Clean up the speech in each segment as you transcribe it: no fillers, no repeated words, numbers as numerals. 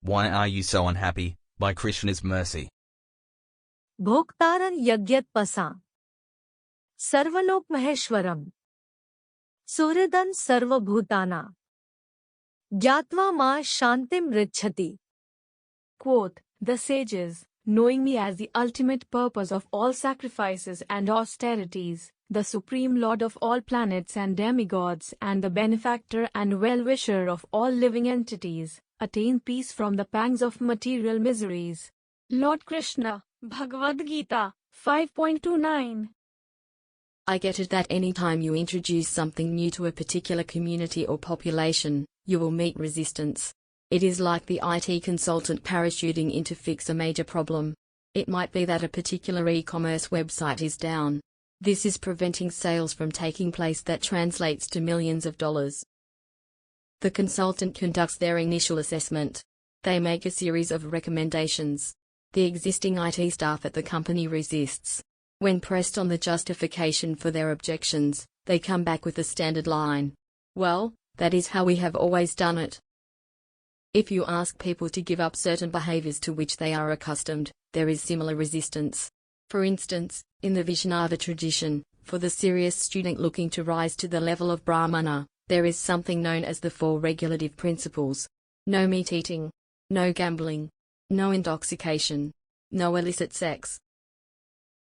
Why are you so unhappy? By Krishna's mercy. भोक्तारं यज्ञत्पसां सर्वलोक महेश्वरम् सुहृदं सर्वभूतानां ज्ञात्वा मा शान्तिं ऋच्छति. Quote, the sages, knowing me as the ultimate purpose of all sacrifices and austerities, the supreme lord of all planets and demigods and the benefactor and well-wisher of all living entities, attain peace from the pangs of material miseries. Lord Krishna, Bhagavad-gita, 5.29. I get it that any time you introduce something new to a particular community or population, you will meet resistance. It is like the IT consultant parachuting in to fix a major problem. It might be that a particular e-commerce website is down. This is preventing sales from taking place that translates to millions of dollars. The consultant conducts their initial assessment. They make a series of recommendations. The existing IT staff at the company resists. When pressed on the justification for their objections, they come back with a standard line. Well, that is how we have always done it. If you ask people to give up certain behaviors to which they are accustomed, there is similar resistance. For instance, in the Vaishnava tradition, for the serious student looking to rise to the level of Brahmana, there is something known as the four regulative principles. No meat eating, no gambling, no intoxication, no illicit sex.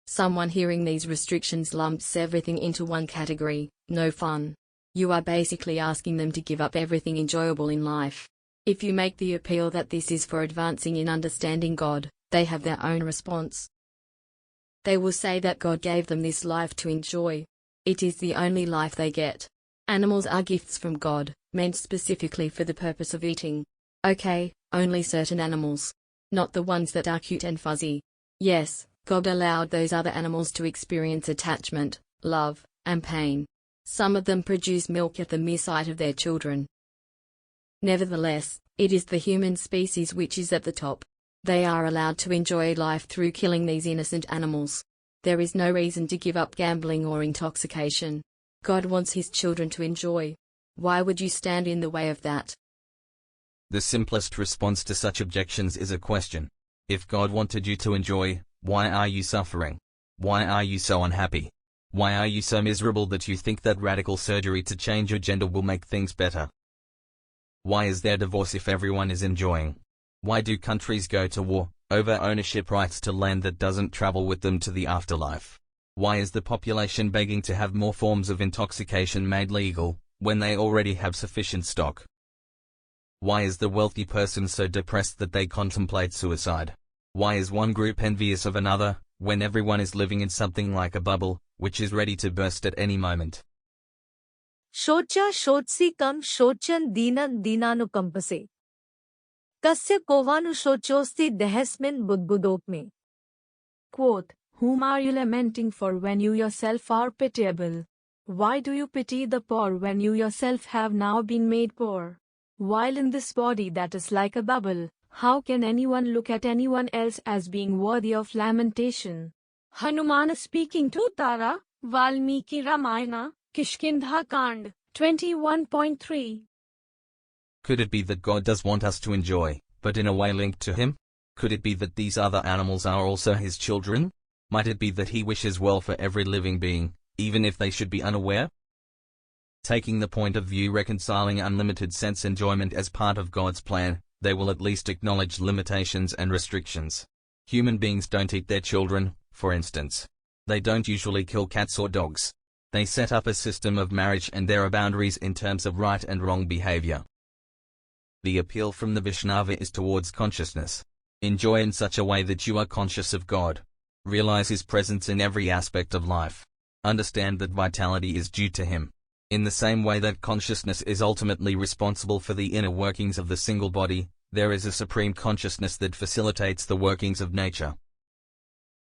Someone hearing these restrictions lumps everything into one category: no fun. You are basically asking them to give up everything enjoyable in life. If you make the appeal that this is for advancing in understanding God, they have their own response. They will say that God gave them this life to enjoy. It is the only life they get. Animals are gifts from God, meant specifically for the purpose of eating. Okay, only certain animals. Not the ones that are cute and fuzzy. Yes, God allowed those other animals to experience attachment, love, and pain. Some of them produce milk at the mere sight of their children. Nevertheless, it is the human species which is at the top. They are allowed to enjoy life through killing these innocent animals. There is no reason to give up gambling or intoxication. God wants his children to enjoy. Why would you stand in the way of that? The simplest response to such objections is a question. If God wanted you to enjoy, why are you suffering? Why are you so unhappy? Why are you so miserable that you think that radical surgery to change your gender will make things better? Why is there divorce if everyone is enjoying? Why do countries go to war over ownership rights to land that doesn't travel with them to the afterlife? Why is the population begging to have more forms of intoxication made legal, when they already have sufficient stock? Why is the wealthy person so depressed that they contemplate suicide? Why is one group envious of another, when everyone is living in something like a bubble, which is ready to burst at any moment? शोच्या शोत्सी कम शोचन दीनन दीनानुकंपसे कस्य कोवानुशोचोस्ति दहस्मिन् बुद्बुदोपमे. Quote, whom are you lamenting for when you yourself are pitiable? Why do you pity the poor when you yourself have now been made poor? While in this body that is like a bubble, how can anyone look at anyone else as being worthy of lamentation? Hanuman speaking to Tara, Valmiki Ramayana, Kishkindha Kand, 21.3. Could it be that God does want us to enjoy, but in a way linked to him? Could it be that these other animals are also his children? Might it be that he wishes well for every living being, even if they should be unaware? Taking the point of view reconciling unlimited sense enjoyment as part of God's plan, they will at least acknowledge limitations and restrictions. Human beings don't eat their children, for instance. They don't usually kill cats or dogs. They set up a system of marriage and there are boundaries in terms of right and wrong behavior. The appeal from the Vaishnava is towards consciousness. Enjoy in such a way that you are conscious of God. Realize his presence in every aspect of life. Understand that vitality is due to him. In the same way that consciousness is ultimately responsible for the inner workings of the single body, there is a supreme consciousness that facilitates the workings of nature.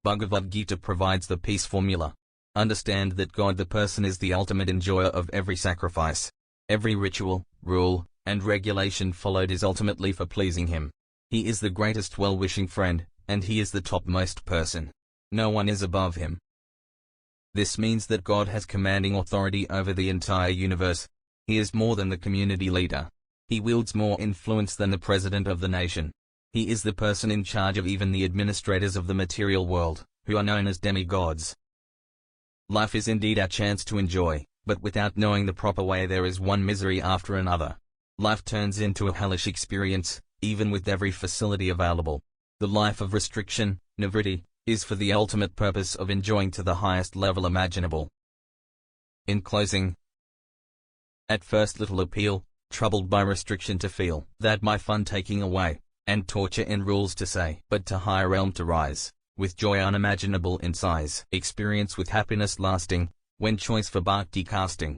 Bhagavad-gita provides the peace formula. Understand that God the person is the ultimate enjoyer of every sacrifice. Every ritual, rule, and regulation followed is ultimately for pleasing him. He is the greatest well-wishing friend, and he is the topmost person. No one is above him. This means that God has commanding authority over the entire universe. He is more than the community leader. He wields more influence than the president of the nation. He is the person in charge of even the administrators of the material world, who are known as demigods. Life is indeed our chance to enjoy, but without knowing the proper way there is one misery after another. Life turns into a hellish experience, even with every facility available. The life of restriction, nivritti, is for the ultimate purpose of enjoying to the highest level imaginable. In closing, at first little appeal, troubled by restriction to feel, that my fun taking away, and torture in rules to say, but to higher realm to rise, with joy unimaginable in size, experience with happiness lasting, when choice for bhakti casting,